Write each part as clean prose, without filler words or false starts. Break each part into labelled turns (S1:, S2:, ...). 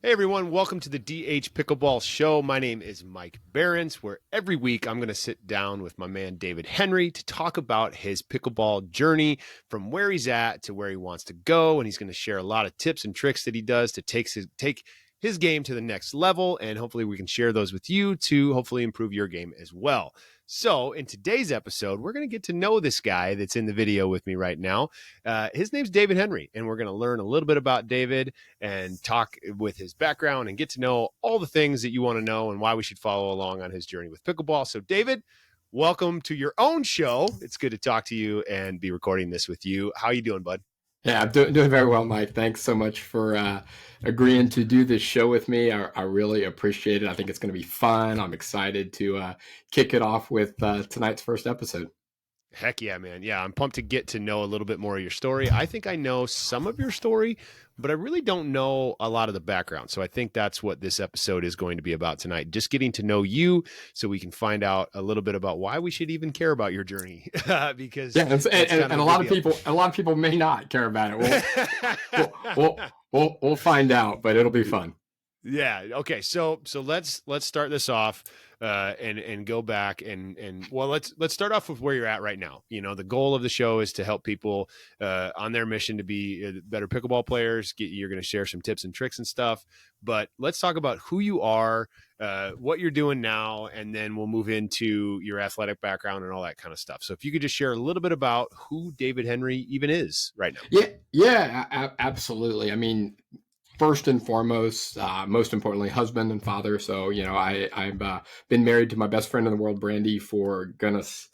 S1: Hey everyone, welcome to the DH Pickleball Show. My name is Mike Behrens, where every week I'm going to sit down with my man David Henry to talk about his pickleball journey from where he's at to where he wants to go. And he's going to share a lot of tips and tricks that he does to take his game to the next level. And hopefully we can share those with you to hopefully improve your game as well. So in today's episode, we're going to get to know this guy that's in the video with me right now. His name's David Henry, and we're going to learn a little bit about David and talk with his background and get to know all the things that you want to know and why we should follow along on his journey with pickleball. So David, welcome to your own show. It's good to talk to you and be recording this with you. How you doing, bud?
S2: Yeah, I'm doing very well, Mike. Thanks so much for agreeing to do this show with me. I really appreciate it. I think it's going to be fun. I'm excited to kick it off with tonight's first episode.
S1: Heck yeah, man. Yeah, I'm pumped to get to know a little bit more of your story. I think I know some of your story, but I really don't know a lot of the background. So I think that's what this episode is going to be about tonight. Just getting to know you so we can find out a little bit about why we should even care about your journey. Because
S2: and a lot of people may not care about it. We'll find out, but it'll be fun.
S1: Yeah. Okay. So let's start this off and go back and well, let's start off with where you're at right now. You know, the goal of the show is to help people on their mission to be better pickleball players. You're going to share some tips and tricks and stuff, but let's talk about who you are, what you're doing now, and then we'll move into your athletic background and all that kind of stuff. So if you could just share a little bit about who David Henry even is right now.
S2: Yeah, absolutely. I mean, first and foremost, most importantly, husband and father. So, you know, I've been married to my best friend in the world, Brandy, for goodness.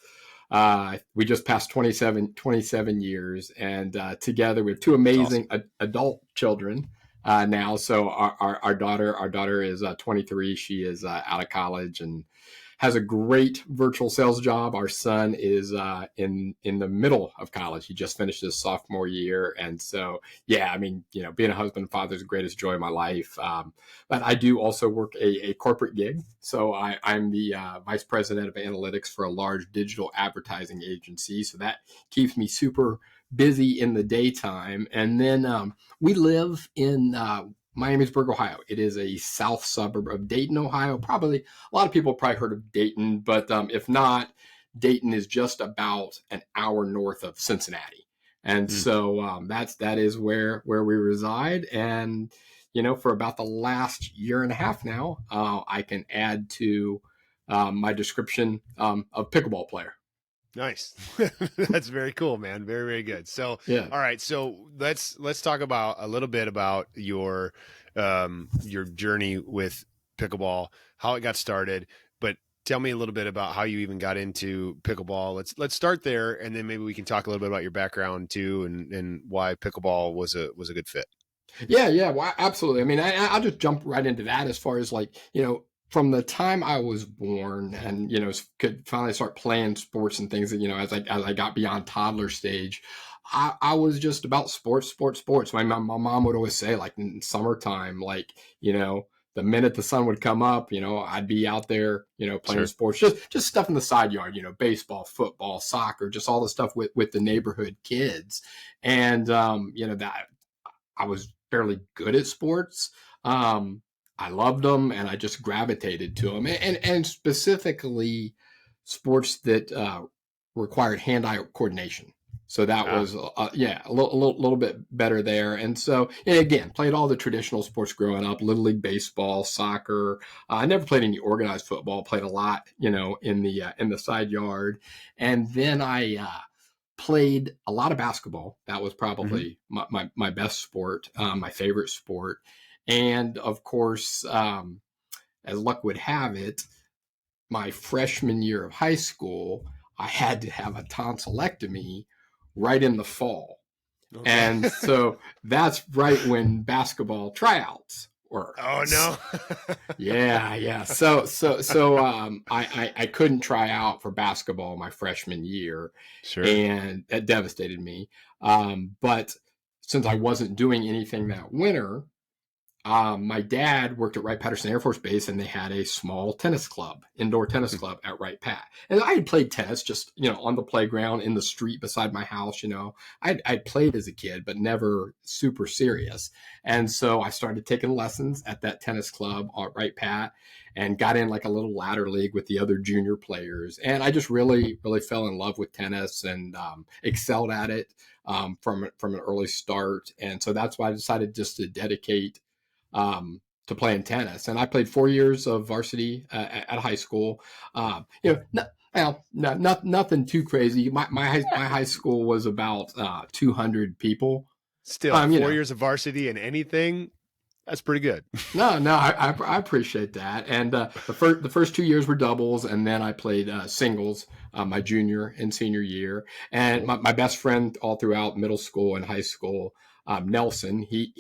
S2: We just passed 27 years, and together we have two amazing adult children now. So our daughter is 23. She is out of college and has a great virtual sales job. Our son is in the middle of college. He just finished his sophomore year. And so, yeah, I mean, you know, being a husband and father is the greatest joy of my life. But I do also work a corporate gig. So I'm the vice president of analytics for a large digital advertising agency. So that keeps me super busy in the daytime. And then we live in Miamisburg, Ohio. It is a south suburb of Dayton, Ohio. Probably a lot of people have probably heard of Dayton, but if not, Dayton is just about an hour north of Cincinnati. And so that is where we reside. And, you know, for about the last year and a half now, I can add to my description of pickleball player.
S1: Nice. That's very cool, man. Very, very good. So,
S2: yeah.
S1: All right. So let's talk about a little bit about your journey with pickleball, how it got started, but tell me a little bit about how you even got into pickleball. Let's start there. And then maybe we can talk a little bit about your background too, and why pickleball was a good fit.
S2: Yeah. Well, absolutely. I mean, I'll just jump right into that as far as like, you know, from the time I was born and, you know, could finally start playing sports and things that, you know, as I got beyond toddler stage, I was just about sports. My mom would always say, like, in summertime, like, you know, the minute the sun would come up, you know, I'd be out there, you know, playing sports, just stuff in the side yard, you know, baseball, football, soccer, just all the stuff with the neighborhood kids. And, you know, that I was fairly good at sports. I loved them, and I just gravitated to them, and specifically sports that required hand-eye coordination. So that was a little bit better there. And so, and again, played all the traditional sports growing up: Little League baseball, soccer. I never played any organized football. Played a lot, you know, in the side yard, and then I played a lot of basketball. That was probably my best sport, my favorite sport. And of course, as luck would have it, my freshman year of high school, I had to have a tonsillectomy right in the fall. Okay. And so that's right when basketball tryouts were.
S1: Oh no.
S2: Yeah. So I couldn't try out for basketball my freshman year.
S1: Sure.
S2: And that devastated me. But since I wasn't doing anything that winter, my dad worked at Wright-Patterson Air Force Base, and they had a small tennis club, indoor tennis club at Wright-Pat. And I had played tennis just, on the playground, in the street beside my house. I'd played as a kid, but never super serious. And so I started taking lessons at that tennis club at Wright-Pat and got in like a little ladder league with the other junior players. And I just really, really fell in love with tennis and excelled at it from an early start. And so that's why I decided just to dedicate to playing tennis. And I played 4 years of varsity at high school. Nothing too crazy. My high school was about 200 people.
S1: Still, 4 years of varsity and anything, that's pretty good.
S2: No, I appreciate that. And the first 2 years were doubles, and then I played singles my junior and senior year. And my best friend all throughout middle school and high school, Nelson, he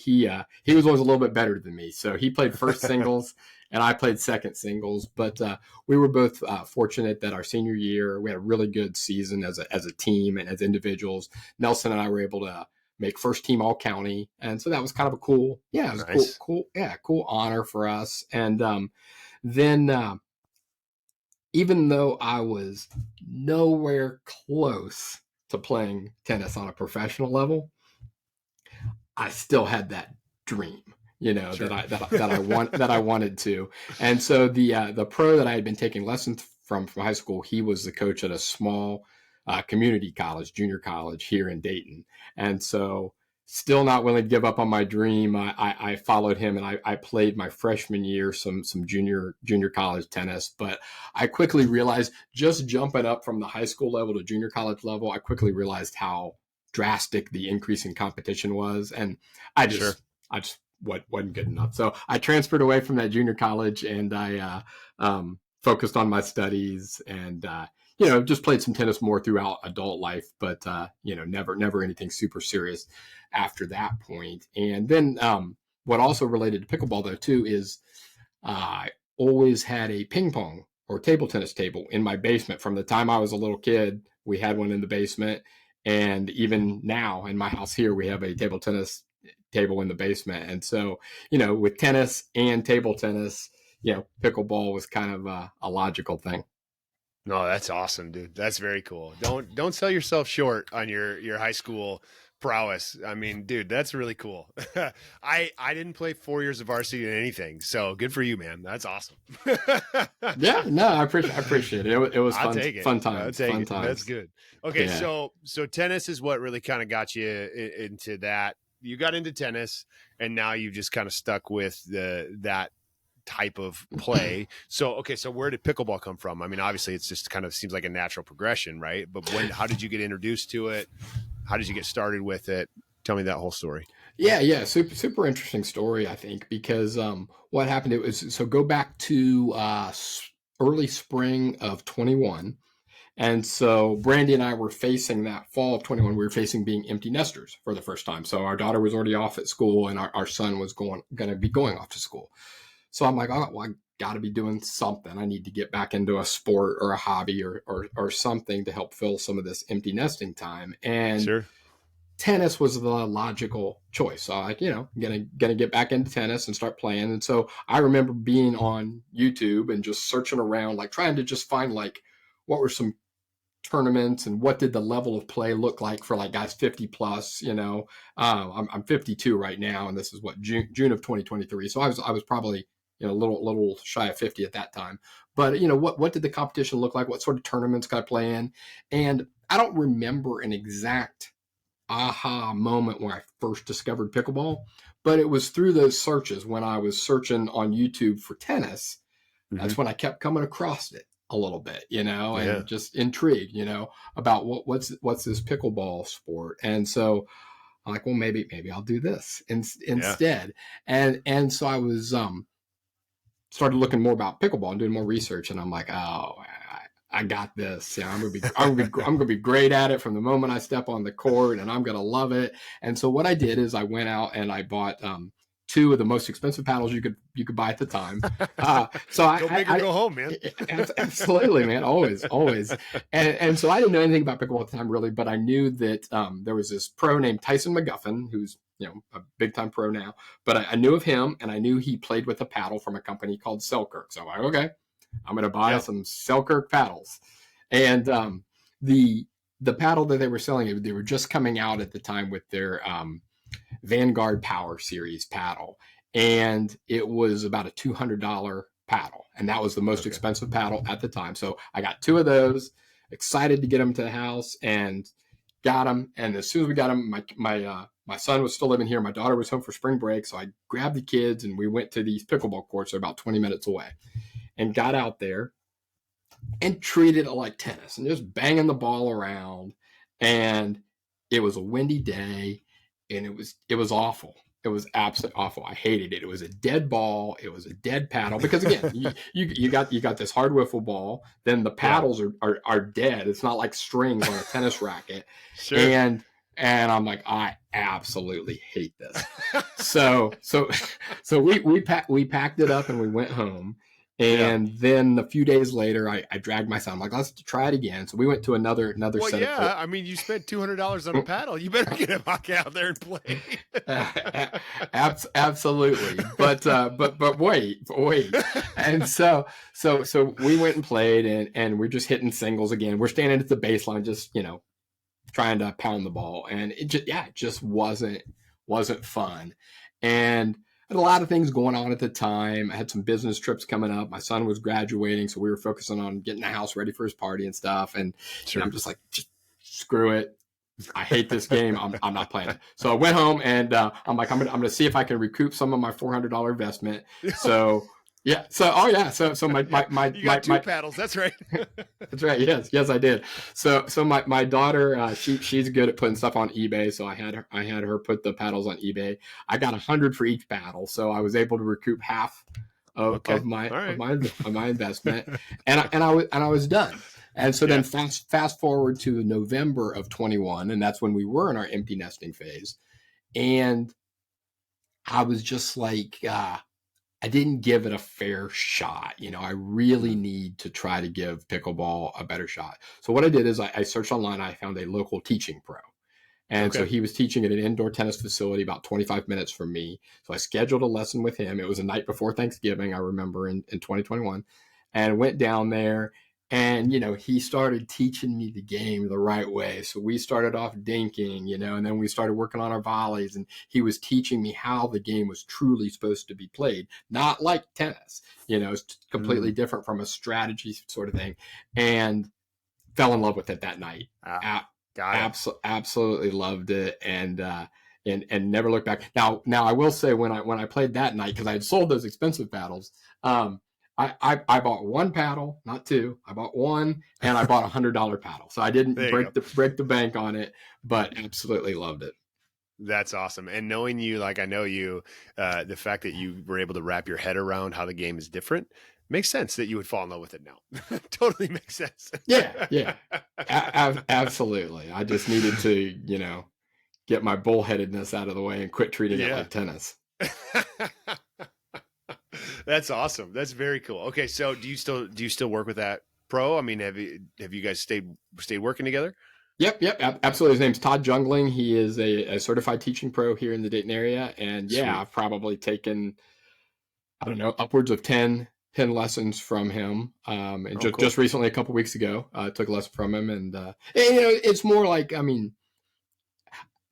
S2: was always a little bit better than me. So he played first singles and I played second singles. But we were both fortunate that our senior year, we had a really good season as a team and as individuals. Nelson and I were able to make first team all county. And so that was kind of a cool honor for us. And then even though I was nowhere close to playing tennis on a professional level, I still had that dream, sure. that I wanted to. And so the pro that I had been taking lessons from high school, he was the coach at a small community college, junior college here in Dayton. And so still not willing to give up on my dream. I followed him, and I played my freshman year some junior college tennis. But I quickly realized, just jumping up from the high school level to junior college level, I quickly realized how drastic the increase in competition was. And I just wasn't good enough. So I transferred away from that junior college, and I focused on my studies and just played some tennis more throughout adult life, but never anything super serious after that point. And then what also related to pickleball, though, too, is I always had a ping pong or table tennis table in my basement. From the time I was a little kid, we had one in the basement. And even now in my house here, we have a table tennis table in the basement. And so, with tennis and table tennis, pickleball was kind of a logical thing.
S1: No, that's awesome, dude. That's very cool. Don't sell yourself short on your high school prowess. I mean, dude, that's really cool. I didn't play 4 years of varsity in anything, so good for you, man. That's awesome.
S2: Yeah, no, I appreciate it. It was fun. Fun times.
S1: Fun times. That's good. Okay, yeah. So tennis is what really kind of got you into that. You got into tennis, and now you've just kind of stuck with that type of play. So where did pickleball come from? I mean, obviously it's just kind of seems like a natural progression, right? But how did you get introduced to it? How did you get started with it? Tell me that whole story.
S2: Yeah. Super interesting story, I think, because what happened, it was, so go back to early spring of 21. And so Brandy and I were facing that fall of 21, we were facing being empty nesters for the first time. So our daughter was already off at school, and our son was going to be going off to school. So I'm like, oh, well, I got to be doing something. I need to get back into a sport or a hobby or something to help fill some of this empty nesting time. And sure. Tennis was the logical choice. So like, gonna get back into tennis and start playing. And so I remember being on YouTube and just searching around, like trying to just find like what were some tournaments and what did the level of play look like for like guys 50 plus. I'm 52 right now, and this is what June of 2023. So I was probably a little shy of 50 at that time. But what did the competition look like? What sort of tournaments could I play in? And I don't remember an exact aha moment when I first discovered pickleball, but it was through those searches when I was searching on YouTube for tennis. Mm-hmm. That's when I kept coming across it a little bit, and just intrigued, about what's this pickleball sport. And so I'm like, well, maybe I'll do this instead. And so I was started looking more about pickleball and doing more research, and I'm like, oh, I got this. Yeah, I'm gonna be great at it from the moment I step on the court, and I'm gonna love it. And so what I did is I went out and I bought two of the most expensive paddles you could buy at the time. So
S1: go big or go home, man.
S2: Absolutely, man. Always. And so I didn't know anything about pickleball at the time, really, but I knew that there was this pro named Tyson McGuffin, who's a big time pro now, but I knew of him, and I knew he played with a paddle from a company called Selkirk. So I'm like, okay, I'm going to buy some Selkirk paddles. And the paddle that they were selling, they were just coming out at the time with their Vanguard Power Series paddle. And it was about a $200 paddle. And that was the most expensive paddle at the time. So I got 2 of those, excited to get them to the house, and got them. And as soon as we got them, my son was still living here. My daughter was home for spring break. So I grabbed the kids and we went to these pickleball courts. They're about 20 minutes away, and got out there and treated it like tennis and just banging the ball around. And it was a windy day, and it was awful. It was absolutely awful. I hated it. It was a dead ball. It was a dead paddle, because again, you got this hard wiffle ball. Then the paddles are dead. It's not like strings on a tennis racket.
S1: Sure.
S2: And I'm like, I absolutely hate this. So we packed it up and we went home. And then a few days later, I dragged my son. I'm like, let's try it again. So we went to another set of.
S1: I mean, you spent $200 on a paddle. You better get out there and play.
S2: Absolutely, but wait. And so we went and played, and we're just hitting singles again. We're standing at the baseline, just trying to pound the ball, and it just wasn't fun. And I had a lot of things going on at the time. I had some business trips coming up. My son was graduating, so we were focusing on getting the house ready for his party and stuff. And I'm just like, just screw it. I hate this game. I'm not playing it. So I went home, and I'm like, I'm gonna see if I can recoup some of my $400 investment. So yeah. So my
S1: you got 2 paddles. That's right.
S2: That's right. Yes, I did. So my daughter, she's good at putting stuff on eBay. So I had her put the paddles on eBay. I got 100 for each paddle, so I was able to recoup half of my investment, and I was done. And so then fast forward to November of 21, and that's when we were in our empty nesting phase, and I was just like, I didn't give it a fair shot. I really need to try to give pickleball a better shot. So what I did is I searched online. I found a local teaching pro. And so he was teaching at an indoor tennis facility about 25 minutes from me. So I scheduled a lesson with him. It was a night before Thanksgiving, I remember, in 2021, and went down there. And, he started teaching me the game the right way. So we started off dinking, and then we started working on our volleys. And he was teaching me how the game was truly supposed to be played, not like tennis. It's completely different from a strategy sort of thing. And fell in love with it that night. Absolutely loved it. And never looked back. Now I will say, when I played that night, because I had sold those expensive paddles, I bought 1 paddle, not 2. I bought 1, and I bought $100 paddle. So I didn't break the bank on it, but absolutely loved it.
S1: That's awesome. And knowing you, like I know you, the fact that you were able to wrap your head around how the game is different makes sense that you would fall in love with it now. Totally makes sense.
S2: Yeah. Absolutely. I just needed to, get my bullheadedness out of the way and quit treating it like tennis.
S1: That's awesome. That's very cool. Okay, so do you still work with that pro? I mean, have you guys stayed working together?
S2: Yep, absolutely. His name's Todd Jungling. He is a certified teaching pro here in the Dayton area, and I've probably taken, I don't know, upwards of 10 lessons from him. And just recently, a couple weeks ago, I took a lesson from him, and it's more like, I mean,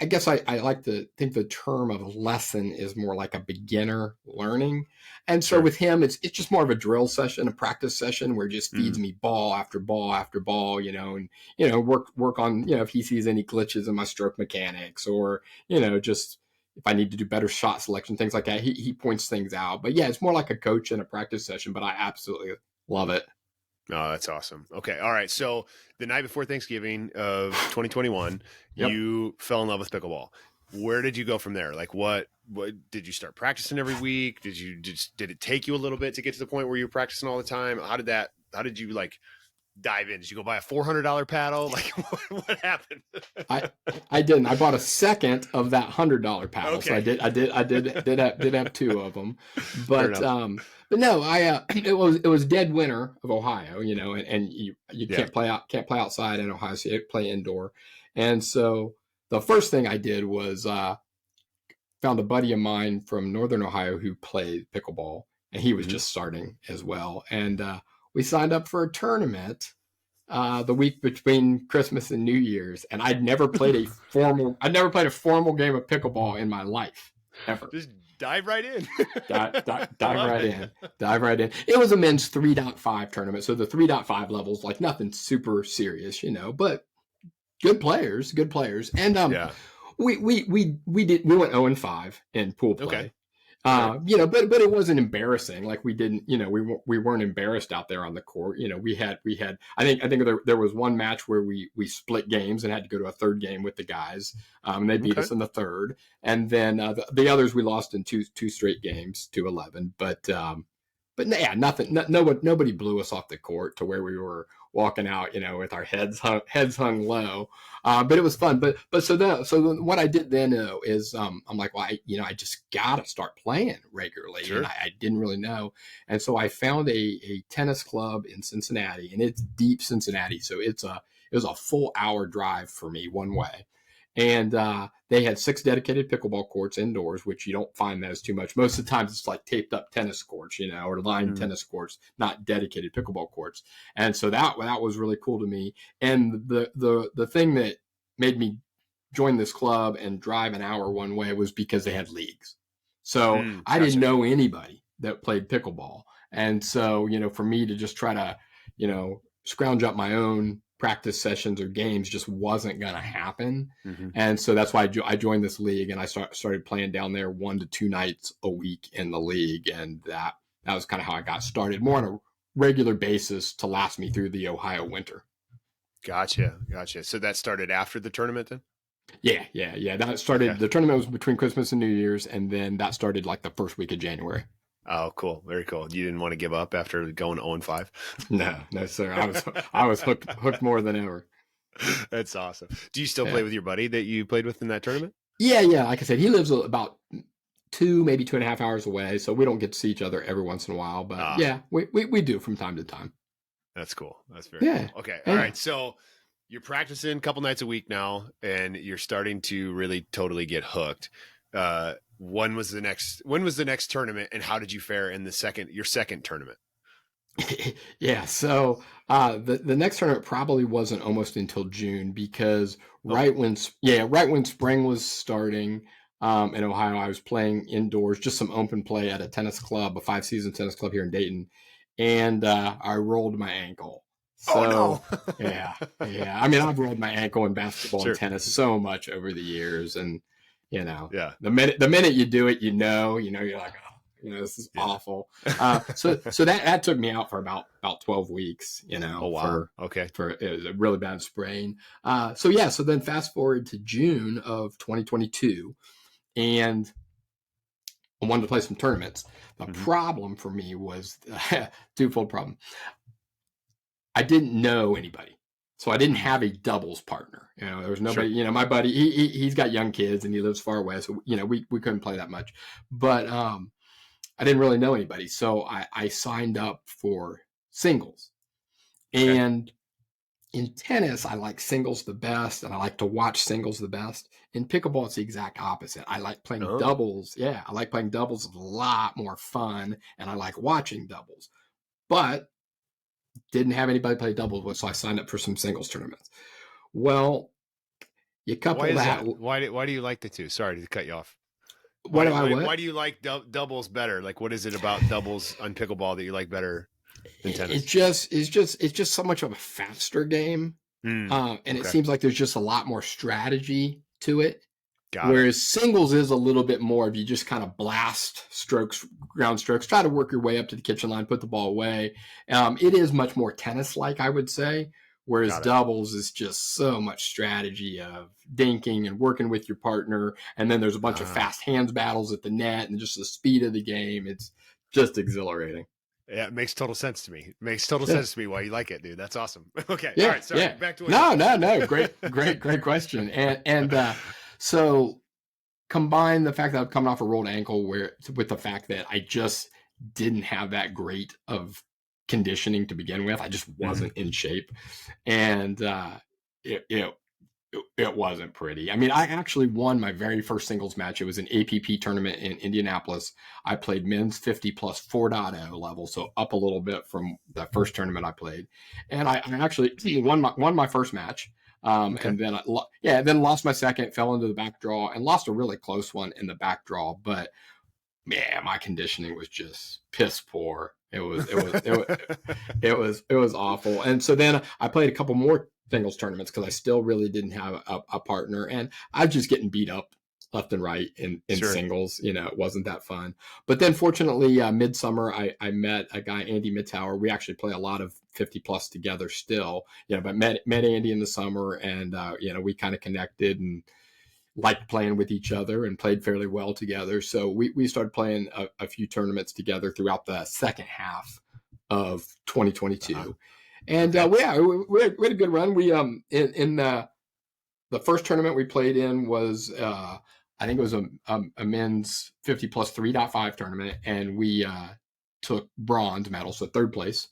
S2: I guess I like to think the term of lesson is more like a beginner learning. And so with him, it's just more of a drill session, a practice session where he just feeds me ball after ball after ball, and, work on, if he sees any glitches in my stroke mechanics, or, just if I need to do better shot selection, things like that, he points things out. But yeah, it's more like a coach and a practice session, but I absolutely love it.
S1: Oh, that's awesome. Okay. All right. So the night before Thanksgiving of 2021, you fell in love with pickleball. Where did you go from there? Like what did you start practicing every week? Did it take you a little bit to get to the point where you were practicing all the time? How did you like dive in? Did you go buy a $400 paddle? Like what happened?
S2: I didn't. I bought a second of that $100 paddle. Okay. So I did have 2 of them, but no, it was dead winter of Ohio, and you can't play outside in Ohio, so you play indoor. And so the first thing I did was found a buddy of mine from Northern Ohio who played pickleball, and he was
S1: Mhm.
S2: just starting as well. And we signed up for a tournament the week between Christmas and New Year's, and I'd never played a formal game of pickleball in my life ever.
S1: Just dive right in.
S2: Dive right in. Dive right in. It was a men's 3.5 tournament, so the 3.5 levels, like nothing super serious, but good players. And
S1: Yeah.
S2: we went 0-5 in pool play.
S1: Okay. Sure.
S2: But it wasn't embarrassing. Like we didn't, we weren't embarrassed out there on the court. We had. I think there was one match where we split games and had to go to a third game with the guys. And they beat us in the third, and then the others we lost in two straight games, 2-11. But yeah, nothing. Nobody blew us off the court to where we were walking out, with our heads hung low. But it was fun. But so what I did then is I'm like, well, I just gotta start playing regularly,
S1: Sure.
S2: and I didn't really know, and so I found a tennis club in Cincinnati, and it's deep Cincinnati, so it was a full hour drive for me one way. And they had 6 dedicated pickleball courts indoors, which you don't find those too much. Most of the times it's like taped up tennis courts, or lined tennis courts, not dedicated pickleball courts. And so that was really cool to me. And the thing that made me join this club and drive an hour one way was because they had leagues. So I didn't know anybody that played pickleball. And so, for me to just try to, scrounge up my own practice sessions or games just wasn't going to happen.
S1: Mm-hmm.
S2: And so that's why I joined this league, and I started playing down there 1 to 2 nights a week in the league. And that was kind of how I got started, more on a regular basis to last me through the Ohio winter.
S1: Gotcha. So that started after the tournament then?
S2: Yeah. That started, The tournament was between Christmas and New Year's, and then that started like the first week of January.
S1: Oh, cool. Very cool. You didn't want to give up after going 0-5?
S2: No, sir. I was hooked more than ever.
S1: That's awesome. Do you still play with your buddy that you played with in that tournament?
S2: Yeah. Like I said, he lives about 2, maybe 2.5 hours away, so we don't get to see each other every once in a while. But yeah, we do from time to time.
S1: That's cool. That's very cool. Okay. All right. So you're practicing a couple nights a week now, and you're starting to really totally get hooked. When was the next tournament, and how did you fare in your second tournament?
S2: Yeah, so the next tournament probably wasn't almost until June, because right when spring was starting in Ohio, I was playing indoors, just some open play at a tennis club, a 5-season tennis club here in Dayton, and I rolled my ankle. So, yeah. I mean, I've rolled my ankle in basketball and tennis so much over the years, and the minute you do it, you're like, oh, this is awful. So that took me out for about 12 weeks.
S1: Oh wow.
S2: For it was a really bad sprain. So then fast forward to June of 2022, and I wanted to play some tournaments. The problem for me was twofold problem. I didn't know anybody. So I didn't have a doubles partner. There was nobody, my buddy, he's got young kids and he lives far away. So, we couldn't play that much, but, I didn't really know anybody. So I signed up for singles. Okay. And in tennis, I like singles the best, and I like to watch singles the best. In pickleball, it's the exact opposite. I like playing doubles. Yeah, I like playing doubles. It's a lot more fun, and I like watching doubles. But didn't have anybody play doubles with, so I signed up for some singles tournaments. Well, you couple that.
S1: Why do you like the two? Sorry to cut you off.
S2: Why
S1: do you like doubles better? Like, what is it about doubles on pickleball that you like better than tennis?
S2: It's just so much of a faster game, and it seems like there's just a lot more strategy to it. Whereas singles is a little bit more of you just kind of blast strokes, ground strokes, try to work your way up to the kitchen line, put the ball away. It is much more tennis-like, I would say. Whereas doubles is just so much strategy of dinking and working with your partner. And then there's a bunch of fast hands battles at the net and just the speed of the game. It's just exhilarating.
S1: Yeah, it makes total sense to me. It makes total sense to me why you like it, dude. That's awesome. Okay.
S2: Yeah,
S1: all right. Sorry.
S2: Yeah.
S1: Back to
S2: No. Great question. And so combine the fact that I'm coming off a rolled ankle with the fact that I just didn't have that great of conditioning to begin with. I just wasn't in shape. And it it wasn't pretty. I mean, I actually won my very first singles match. It was an APP tournament in Indianapolis. I played men's 50 plus 4.0 level, so up a little bit from the first tournament I played. And I actually won my first match.
S1: Okay.
S2: And then lost my second, fell into the back draw, and lost a really close one in the back draw. But man, my conditioning was just piss poor. It was awful. And so then I played a couple more singles tournaments because I still really didn't have a partner, and I was just getting beat up left and right in
S1: Sure.
S2: singles. It wasn't that fun. But then fortunately, midsummer, I met a guy, Andy Mittauer. We actually play a lot of 50 plus together still, but met Andy in the summer, and we kind of connected and liked playing with each other and played fairly well together. So we started playing a few tournaments together throughout the second half of 2022. Uh-huh. And we had a good run. We in the first tournament we played in was I think it was a men's 50 plus 3.5 tournament, and we took bronze medal, so third place.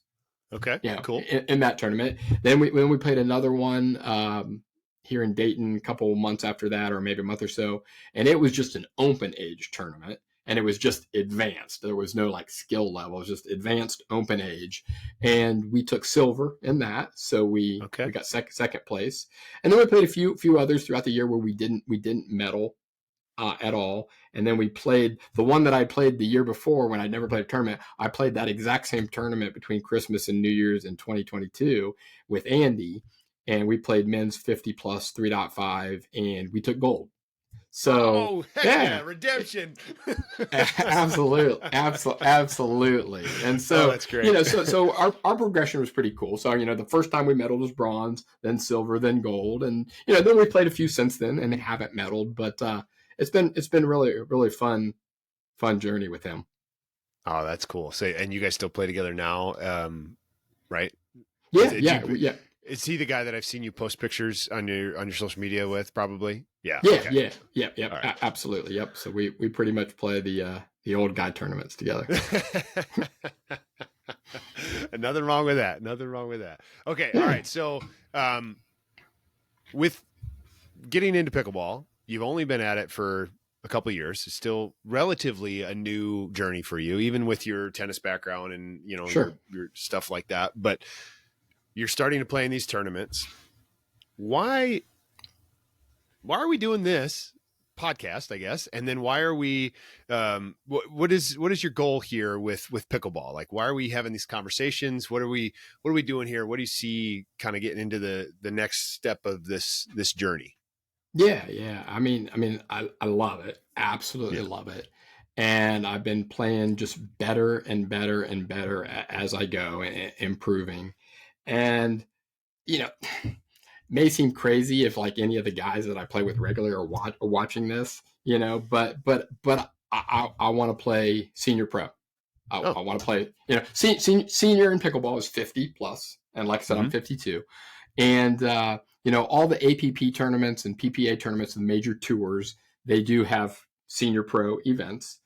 S1: Okay, cool.
S2: In that tournament. Then we played another one here in Dayton a couple months after that, or maybe a month or so, and it was just an open age tournament, and it was just advanced. There was no like skill level. It was just advanced open age, and we took silver in that, so we got second place. And then we played a few others throughout the year where we didn't medal at all. And then we played the one that I played the year before when I never played a tournament. I played that exact same tournament between Christmas and New Year's in 2022 with Andy, and we played men's 50 plus 3.5, and we took gold. So
S1: redemption.
S2: Absolutely. And so
S1: that's great.
S2: So our progression was pretty cool. So the first time we medaled was bronze, then silver, then gold, and then we played a few since then and haven't medaled, but it's been really fun journey with him.
S1: Oh, that's cool. So, and you guys still play together now, right?
S2: Yeah.
S1: Is he the guy that I've seen you post pictures on your social media with? Probably. Yeah.
S2: Yeah.
S1: Right.
S2: Absolutely. Yep. So we pretty much play the old guy tournaments together.
S1: Nothing wrong with that. Okay. All right. So, with getting into pickleball, you've only been at it for a couple of years. It's still relatively a new journey for you, even with your tennis background and
S2: Sure.
S1: your stuff like that. But you're starting to play in these tournaments. Why are we doing this podcast, I guess? And then why are we, what is your goal here with pickleball? Like, why are we having these conversations? What are we doing here? What do you see kind of getting into the next step of this journey?
S2: Yeah. I mean, I love it. Absolutely love it. And I've been playing just better and better and better as I go, and improving. And, may seem crazy if like any of the guys that I play with regularly are watching this, but I want to play senior pro. I want to play, senior in pickleball is 50 plus. And like I said, I'm 52. And, all the APP tournaments and PPA tournaments and major tours, they do have senior pro events.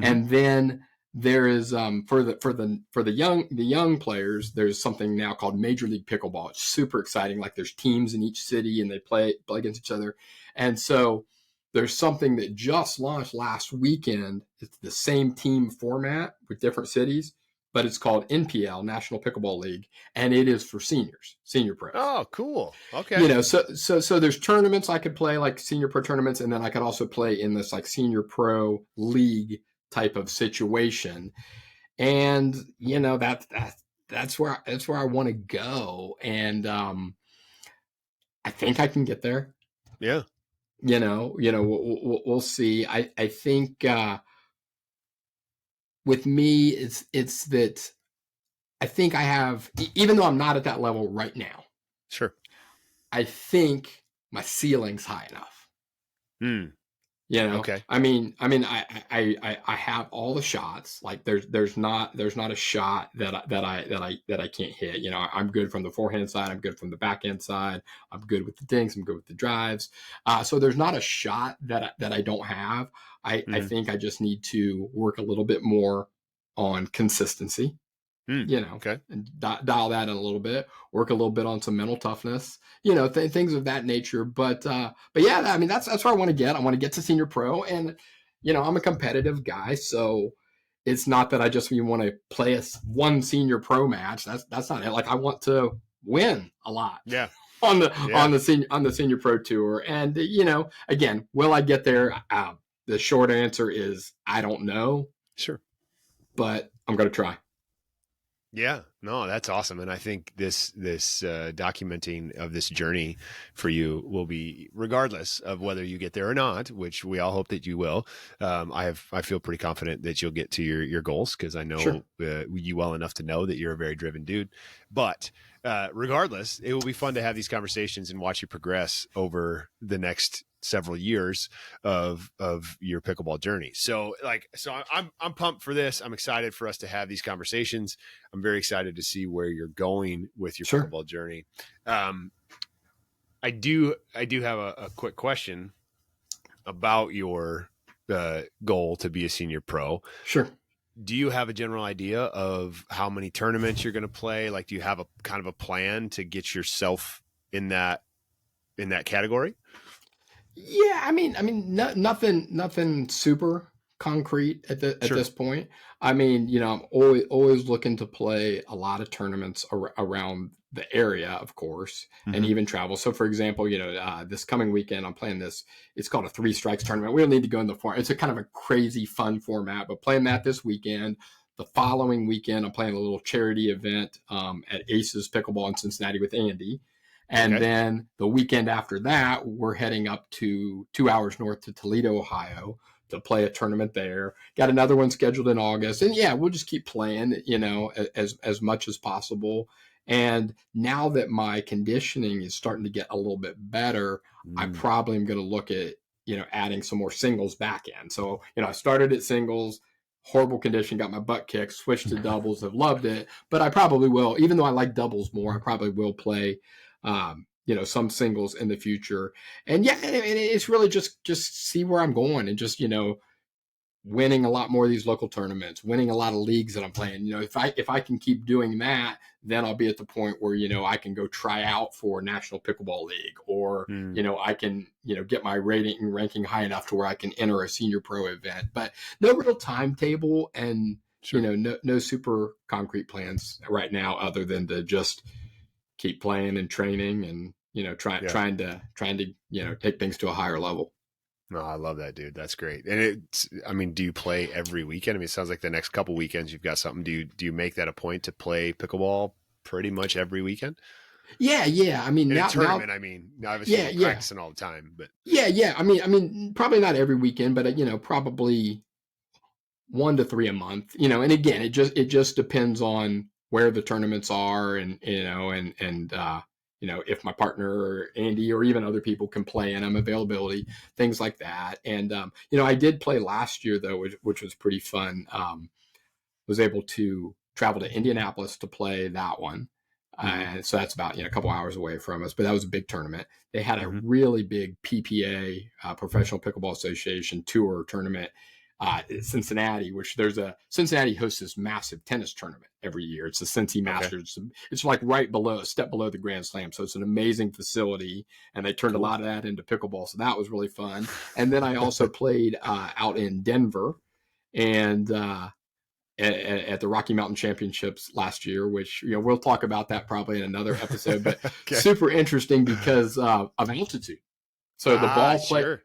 S2: And then there is for the young players, there's something now called Major League Pickleball. It's super exciting. Like there's teams in each city and they play against each other. And so there's something that just launched last weekend. It's the same team format with different cities, but it's called NPL, National Pickleball League, and it is for senior pros.
S1: Oh, cool. Okay.
S2: So there's tournaments I could play, like senior pro tournaments, and then I could also play in this like senior pro league type of situation. And that's where I want to go. And I think I can get there.
S1: Yeah.
S2: We'll see. I think with me, it's that I think I have, even though I'm not at that level right now.
S1: Sure.
S2: I think my ceiling's high enough.
S1: Okay.
S2: I mean, I have all the shots. Like there's not a shot that I can't hit. I'm good from the forehand side. I'm good from the backhand side. I'm good with the dinks. I'm good with the drives. So there's not a shot that I don't have. I think I just need to work a little bit more on consistency.
S1: Okay.
S2: and dial that in a little bit, work a little bit on some mental toughness, things of that nature. But yeah, I mean, that's where I want to get. I want to get to senior pro, and I'm a competitive guy, so it's not that I just want to play one senior pro match. That's not it. Like, I want to win a lot
S1: Yeah.
S2: on the
S1: Yeah.
S2: senior pro tour, and again, will I get there? The short answer is I don't know,
S1: Sure.
S2: but I'm going to try.
S1: Yeah, no, that's awesome. And I think this documenting of this journey for you will be, regardless of whether you get there or not, which we all hope that you will. I feel pretty confident that you'll get to your goals, because I know
S2: Sure.
S1: You well enough to know that you're a very driven dude. But regardless, it will be fun to have these conversations and watch you progress over the next several years of your pickleball journey. So I'm pumped for this. I'm excited for us to have these conversations. I'm very excited to see where you're going with your pickleball journey. I do have a quick question about your goal to be a senior pro.
S2: Sure.
S1: Do you have a general idea of how many tournaments you're going to play? Like, do you have a kind of a plan to get yourself in that category?
S2: Yeah, I mean, nothing super concrete at this point. I mean, I'm always looking to play a lot of tournaments around the area, of course, and even travel. So, for example, this coming weekend I'm playing this. It's called a 3 strikes tournament. We don't need to go in the form. It's a kind of a crazy fun format, but playing that this weekend. The following weekend, I'm playing a little charity event at Aces Pickleball in Cincinnati with Andy. And then the weekend after that, we're heading up to 2 hours north to Toledo, Ohio, to play a tournament there. Got another one scheduled in August. And yeah, we'll just keep playing, as much as possible. And now that my conditioning is starting to get a little bit better, I probably am going to look at, adding some more singles back in. So, I started at singles, horrible condition, got my butt kicked, switched to doubles, have loved it. But I probably will, even though I like doubles more, I probably will play some singles in the future. And yeah, it's really just see where I'm going, and just, winning a lot more of these local tournaments, winning a lot of leagues that I'm playing. If I can keep doing that, then I'll be at the point where, I can go try out for National Pickleball League, or, I can, get my rating and ranking high enough to where I can enter a senior pro event. But no real timetable, and, no super concrete plans right now, other than to just keep playing and training, and trying to take things to a higher level.
S1: No, I love that, dude. That's great. And do you play every weekend? I mean, it sounds like the next couple weekends you've got something. Do you make that a point to play pickleball pretty much every weekend?
S2: Yeah. I mean,
S1: in a tournament, obviously you're practicing all the time, but
S2: yeah. I mean, probably not every weekend, but probably 1 to 3 a month. And again, it just depends on where the tournaments are, and if my partner or Andy or even other people can play in them, availability, things like that. And I did play last year, though, which was pretty fun. Was able to travel to Indianapolis to play that one. So that's about a couple hours away from us, but that was a big tournament. They had a really big PPA, Professional Pickleball Association tour tournament Cincinnati, which Cincinnati hosts this massive tennis tournament every year. It's the Cincy Masters. It's like a step below the Grand Slam. So it's an amazing facility, and they turned a lot of that into pickleball. So that was really fun. And then I also played out in Denver, and at the Rocky Mountain Championships last year, which, we'll talk about that probably in another episode, but super interesting because of altitude. So the ball play,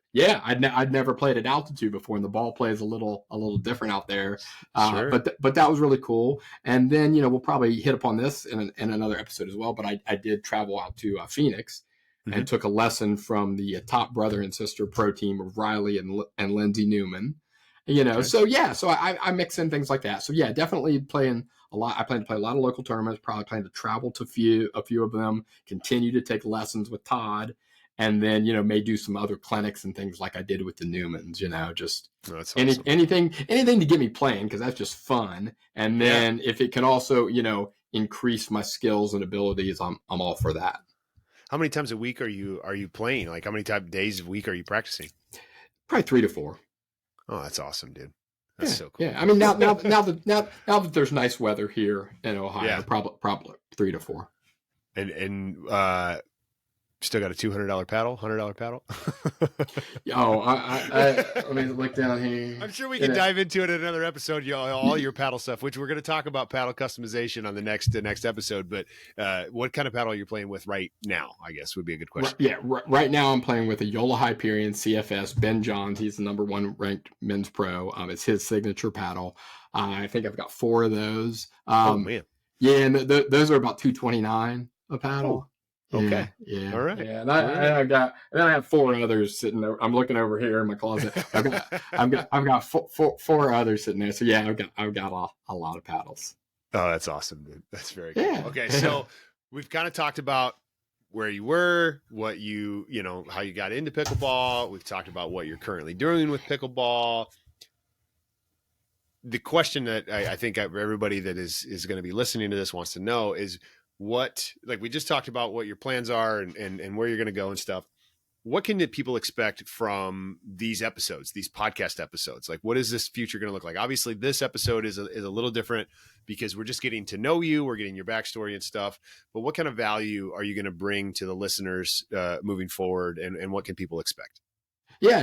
S2: I'd never played at altitude before, and the ball play is a little different out there. But that was really cool. And then, we'll probably hit upon this in another episode as well. But I did travel out to Phoenix and took a lesson from the top brother and sister pro team of Riley and Lindsay Newman. So I mix in things like that. So yeah, definitely playing a lot. I plan to play a lot of local tournaments. Probably plan to travel to a few of them. Continue to take lessons with Todd. And then, may do some other clinics and things like I did with the Newmans, just
S1: that's awesome.
S2: anything to get me playing, because that's just fun. And then if it can also, increase my skills and abilities, I'm all for that.
S1: How many times a week are you playing? Like, how many days a week are you practicing?
S2: Probably 3 to 4.
S1: Oh, that's awesome, dude. That's
S2: Yeah,
S1: so cool.
S2: yeah. I mean, now that there's nice weather here in Ohio,
S1: Yeah.
S2: probably 3 to 4.
S1: And still got a $200 paddle, $100 paddle.
S2: Let me look down here.
S1: I'm sure we can dive into it in another episode. All your paddle stuff, which we're going to talk about paddle customization on the next episode. But what kind of paddle are you playing with right now? I guess would be a good question.
S2: Right now I'm playing with a Yola Hyperion CFS. Ben Johns, he's the #1 ranked men's pro. It's his signature paddle. I think I've got 4 of those.
S1: Oh man,
S2: yeah, and those are about $229 a paddle.
S1: Oh, okay.
S2: Yeah.
S1: All right.
S2: Yeah. And I have 4 others sitting there. I'm looking over here in my closet. I've got four others sitting there. So yeah, I've got a lot of paddles.
S1: Oh, that's awesome, dude. That's very cool.
S2: Yeah.
S1: Okay, so we've kind of talked about where you were, what how you got into pickleball. We've talked about what you're currently doing with pickleball. The question that I think everybody that is going to be listening to this wants to know is we just talked about what your plans are and where you're going to go and stuff. What can people expect from these episodes, these podcast episodes? Like, what is this future going to look like? Obviously, this episode is a little different because we're just getting to know you. We're getting your backstory and stuff. But what kind of value are you going to bring to the listeners moving forward? And what can people expect?
S2: Yeah,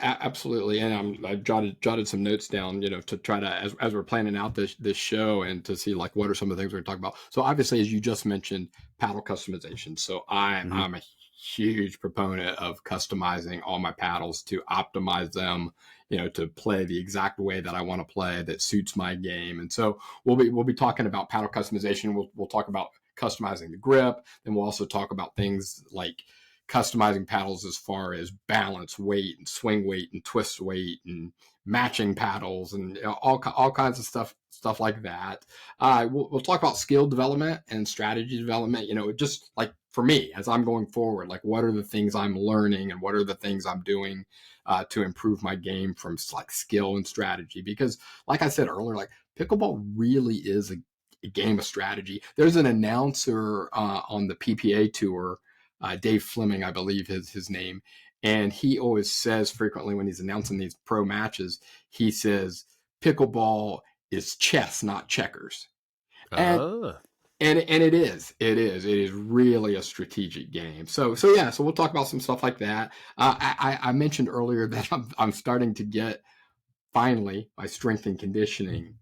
S2: absolutely. And I've jotted some notes down, to try to, as we're planning out this show and to see like what are some of the things we're going to talk about. So obviously, as you just mentioned, paddle customization. So I'm a huge proponent of customizing all my paddles to optimize them, to play the exact way that I want to play that suits my game. And so we'll be talking about paddle customization. We'll talk about customizing the grip. Then we'll also talk about things like customizing paddles as far as balance weight and swing weight and twist weight and matching paddles and all kinds of stuff like that. We'll talk about skill development and strategy development. Just like for me as I'm going forward, like what are the things I'm learning and what are the things I'm doing to improve my game from like skill and strategy. Because like I said earlier, like pickleball really is a game of strategy. There's an announcer on the PPA tour. Dave Fleming, I believe is his name. And he always says frequently when he's announcing these pro matches, he says, pickleball is chess, not checkers. And it is really a strategic game. So we'll talk about some stuff like that. I mentioned earlier that I'm starting to get finally my strength and conditioning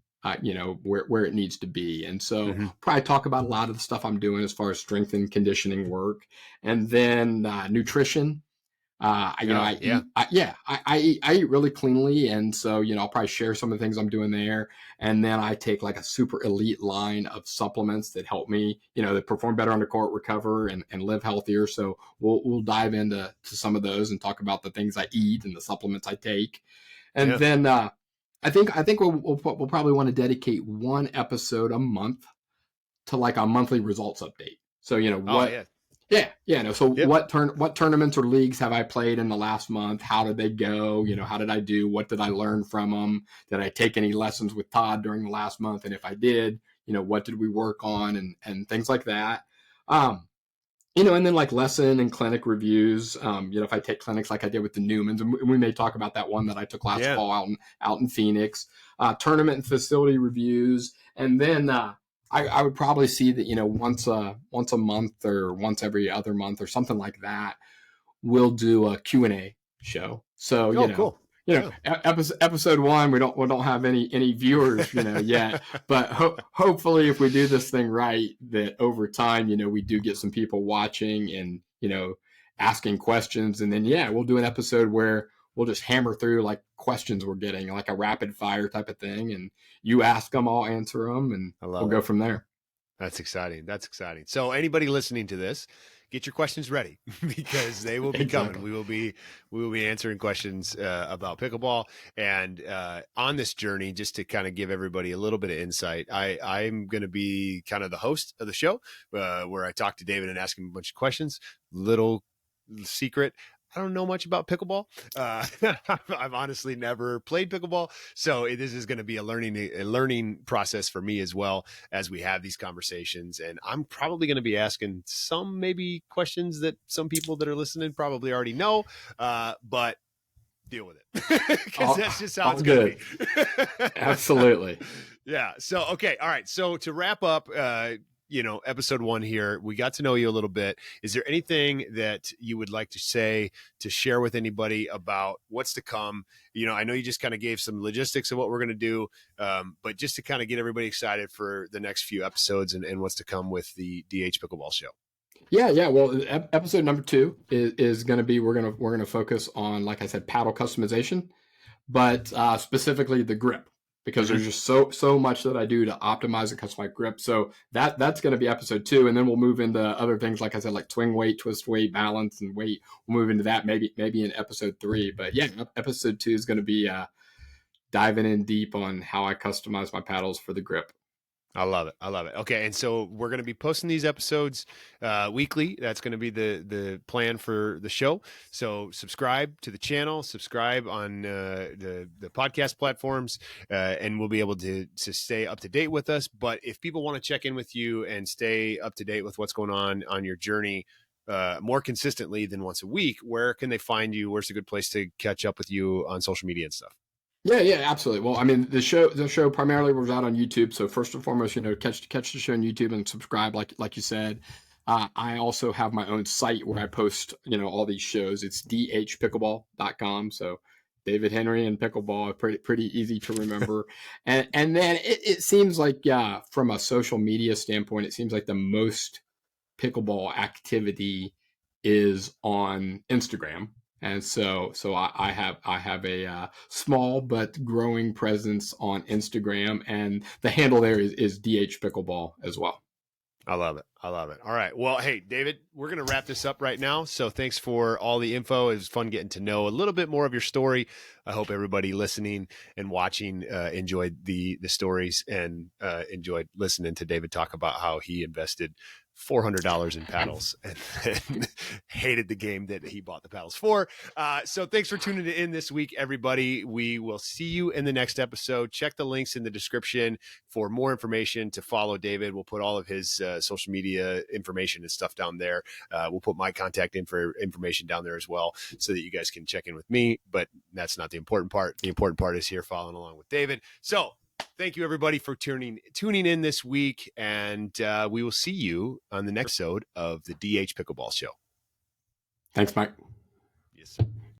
S2: where it needs to be. And so probably talk about a lot of the stuff I'm doing as far as strength and conditioning work. And then nutrition. I eat really cleanly. And so, I'll probably share some of the things I'm doing there. And then I take like a super elite line of supplements that help me, that perform better on the court, recover and live healthier. So we'll dive into some of those and talk about the things I eat and the supplements I take. And then, I think we'll probably want to dedicate one episode a month to like a monthly results update. So what tournaments or leagues have I played in the last month? How did they go? How did I do? What did I learn from them? Did I take any lessons with Todd during the last month? And if I did, what did we work on and things like that. And then like lesson and clinic reviews, if I take clinics like I did with the Newmans, and we may talk about that one that I took last fall out in Phoenix, tournament and facility reviews. And then I would probably see that, once a month or once every other month or something like that, we'll do a Q&A show. So,
S1: cool.
S2: Episode 1, we don't have any viewers, yet, but hopefully if we do this thing right, that over time, we do get some people watching and, asking questions. And then, we'll do an episode where we'll just hammer through like questions we're getting, like a rapid fire type of thing. And you ask them, I'll answer them, and we'll go from there.
S1: That's exciting. So anybody listening to this, get your questions ready because they will be coming. We will be answering questions about pickleball and on this journey. Just to kind of give everybody a little bit of insight, I'm going to be kind of the host of the show where I talk to David and ask him a bunch of questions. Little secret, I don't know much about pickleball. I've honestly never played pickleball. So this is going to be a learning process for me as well as we have these conversations. And I'm probably going to be asking some maybe questions that some people that are listening probably already know. But deal with it because that's just how
S2: all
S1: it's going
S2: good.
S1: to be.
S2: Absolutely.
S1: Yeah. So, okay. All right. So to wrap up, episode 1 here, we got to know you a little bit. Is there anything that you would like to say, to share with anybody about what's to come? I know you just kind of gave some logistics of what we're going to do, but just to kind of get everybody excited for the next few episodes and what's to come with the DH Pickleball Show.
S2: Yeah. Well, episode number 2 is going to be, we're going to focus on, like I said, paddle customization, but specifically the grip, because there's just so much that I do to optimize and customize grip. So that's going to be episode 2, and then we'll move into other things, like I said, like swing weight, twist weight, balance, and weight. We'll move into that maybe in episode 3. But yeah, episode 2 is going to be diving in deep on how I customize my paddles for the grip.
S1: I love it. Okay. And so we're going to be posting these episodes weekly. That's going to be the plan for the show. So subscribe to the channel, subscribe on the podcast platforms, and we'll be able to stay up to date with us. But if people want to check in with you and stay up to date with what's going on your journey more consistently than once a week, where can they find you? Where's a good place to catch up with you on social media and stuff?
S2: Yeah, absolutely. Well, I mean, the show primarily was out on YouTube. So first and foremost, catch the show on YouTube and subscribe, like you said. I also have my own site where I post, all these shows. It's dhpickleball.com. So David Henry and pickleball are pretty easy to remember. and then it seems like, from a social media standpoint, it seems like the most pickleball activity is on Instagram. And so I have a small but growing presence on Instagram, and the handle there is DH Pickleball as well.
S1: I love it. All right. Well, hey, David, we're going to wrap this up right now. So thanks for all the info. It was fun getting to know a little bit more of your story. I hope everybody listening and watching enjoyed the stories and enjoyed listening to David talk about how he invested $400 in paddles and hated the game that he bought the paddles for. So thanks for tuning in this week, everybody. We will see you in the next episode. Check the links in the description for more information to follow David. We'll put all of his social media information and stuff down there. We'll put my contact information down there as well, so that you guys can check in with me. But that's not the important part. The important part is here following along with David. So thank you, everybody, for tuning in this week, and we will see you on the next episode of the DH Pickleball Show.
S2: Thanks, Mike.
S1: Yes, sir.